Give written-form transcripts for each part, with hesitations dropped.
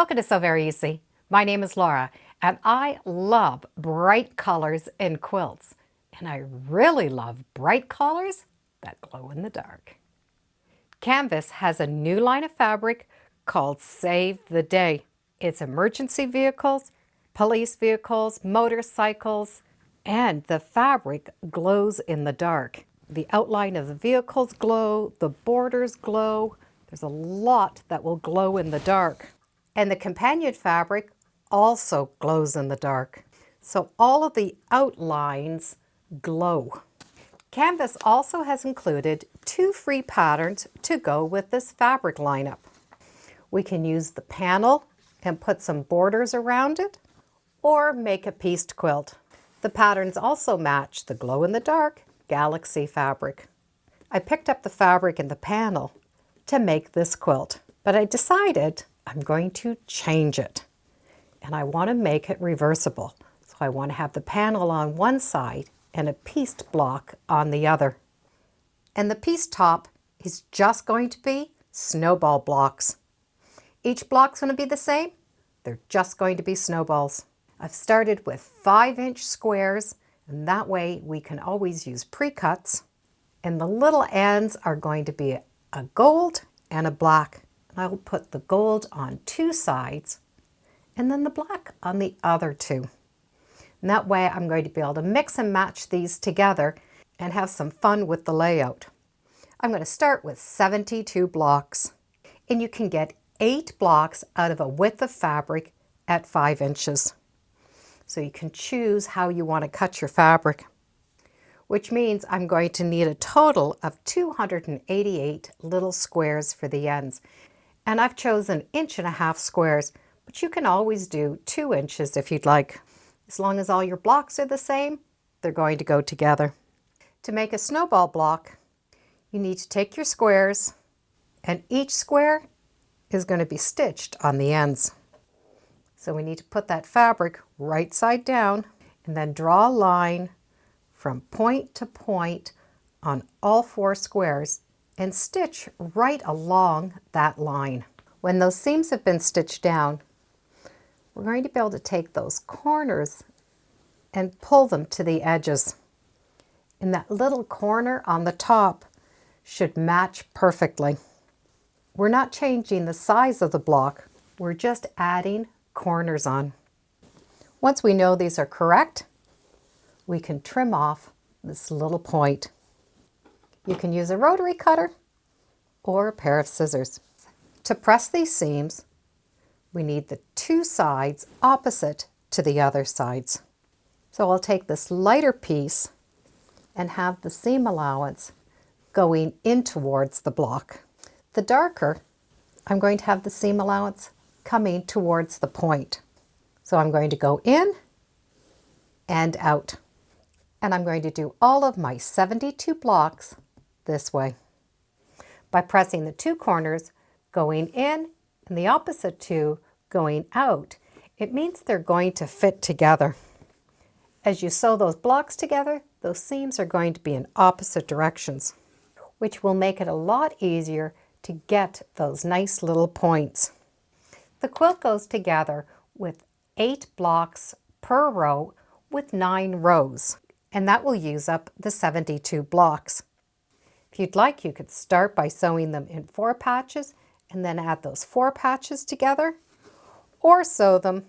Welcome to Sew Very Easy. My name is Laura, and I love bright colors in quilts. And I really love bright colors that glow in the dark. Canvas has a new line of fabric called Save the Day. It's emergency vehicles, police vehicles, motorcycles, and the fabric glows in the dark. The outline of the vehicles glow, the borders glow. There's a lot that will glow in the dark. And the companion fabric also glows in the dark. So all of the outlines glow. Canvas also has included 2 free patterns to go with this fabric lineup. We can use the panel and put some borders around it, or make a pieced quilt. The patterns also match the glow-in-the-dark Galaxy fabric. I picked up the fabric in the panel to make this quilt, but I decided I'm going to change it. And I want to make it reversible. So I want to have the panel on one side and a pieced block on the other. And the pieced top is just going to be snowball blocks. Each block's going to be the same. They're just going to be snowballs. I've started with 5-inch squares, and that way we can always use pre-cuts. And the little ends are going to be a gold and a black. I'll put the gold on 2 sides and then the black on the other 2. And that way I'm going to be able to mix and match these together and have some fun with the layout. I'm going to start with 72 blocks, and you can get 8 blocks out of a width of fabric at 5 inches. So you can choose how you want to cut your fabric, which means I'm going to need a total of 288 little squares for the ends. And I've chosen 1.5-inch squares, but you can always do 2 inches if you'd like. As long as all your blocks are the same, they're going to go together. To make a snowball block, you need to take your squares, and each square is going to be stitched on the ends. So we need to put that fabric right side down and then draw a line from point to point on all 4 squares and stitch right along that line. When those seams have been stitched down, we're going to be able to take those corners and pull them to the edges. And that little corner on the top should match perfectly. We're not changing the size of the block, we're just adding corners on. Once we know these are correct, we can trim off this little point. You can use a rotary cutter or a pair of scissors. To press these seams, we need the 2 sides opposite to the other sides. So I'll take this lighter piece and have the seam allowance going in towards the block. The darker, I'm going to have the seam allowance coming towards the point. So I'm going to go in and out. And I'm going to do all of my 72 blocks this way. By pressing the 2 corners going in and the opposite 2 going out, it means they're going to fit together. As you sew those blocks together, those seams are going to be in opposite directions, which will make it a lot easier to get those nice little points. The quilt goes together with 8 blocks per row with 9 rows, and that will use up the 72 blocks. If you'd like, you could start by sewing them in 4 patches and then add those 4 patches together, or sew them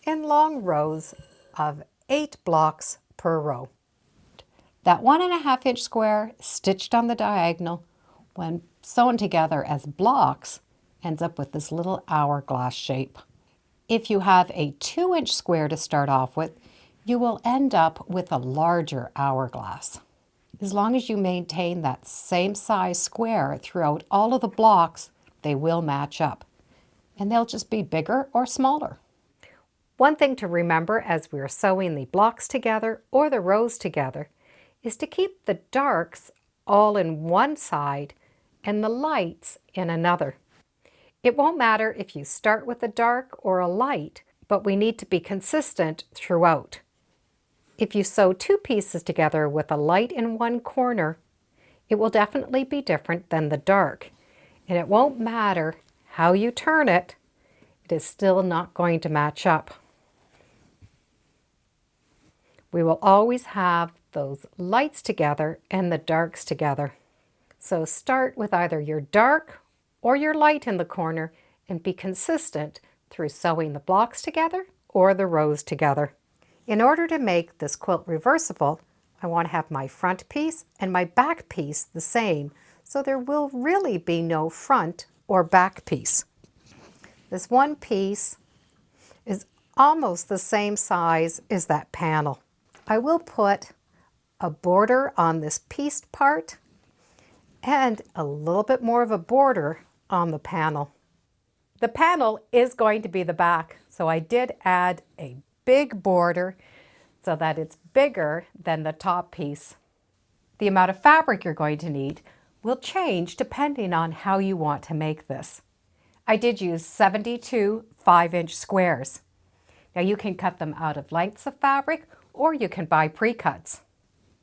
in long rows of 8 blocks per row. That 1.5-inch square stitched on the diagonal, when sewn together as blocks, ends up with this little hourglass shape. If you have a 2-inch square to start off with, you will end up with a larger hourglass. As long as you maintain that same size square throughout all of the blocks, they will match up. And they'll just be bigger or smaller. One thing to remember as we're sewing the blocks together or the rows together is to keep the darks all in one side and the lights in another. It won't matter if you start with a dark or a light, but we need to be consistent throughout. If you sew 2 pieces together with a light in one corner, it will definitely be different than the dark. And it won't matter how you turn it, it is still not going to match up. We will always have those lights together and the darks together. So start with either your dark or your light in the corner and be consistent through sewing the blocks together or the rows together. In order to make this quilt reversible, I want to have my front piece and my back piece the same, so there will really be no front or back piece. This one piece is almost the same size as that panel. I will put a border on this pieced part and a little bit more of a border on the panel. The panel is going to be the back, so I did add a big border so that it's bigger than the top piece. The amount of fabric you're going to need will change depending on how you want to make this. I did use 72 5-inch squares. Now you can cut them out of lengths of fabric or you can buy pre-cuts.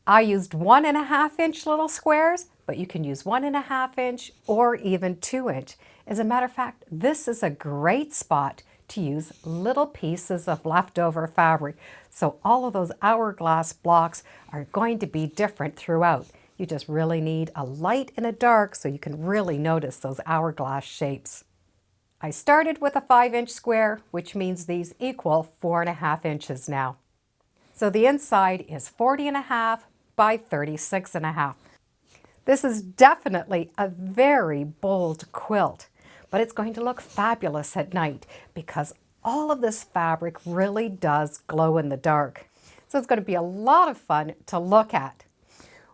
I used 1.5-inch little squares, but you can use 1.5-inch or even 2-inch. As a matter of fact, this is a great spot to use little pieces of leftover fabric. So all of those hourglass blocks are going to be different throughout. You just really need a light and a dark so you can really notice those hourglass shapes. I started with a 5-inch square, which means these equal 4.5 inches now. So the inside is 40.5 by 36.5. This is definitely a very bold quilt, but it's going to look fabulous at night because all of this fabric really does glow in the dark. So it's going to be a lot of fun to look at.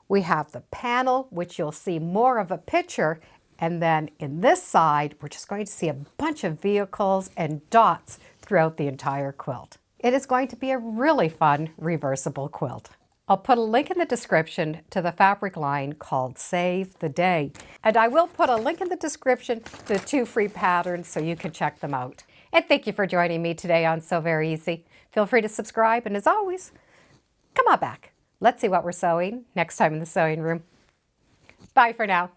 We have the panel, which you'll see more of a picture, and then in this side, we're just going to see a bunch of vehicles and dots throughout the entire quilt. It is going to be a really fun reversible quilt. I'll put a link in the description to the fabric line called Save the Day. And I will put a link in the description to the 2 free patterns so you can check them out. And thank you for joining me today on Sew Very Easy. Feel free to subscribe, and as always, come on back. Let's see what we're sewing next time in the sewing room. Bye for now.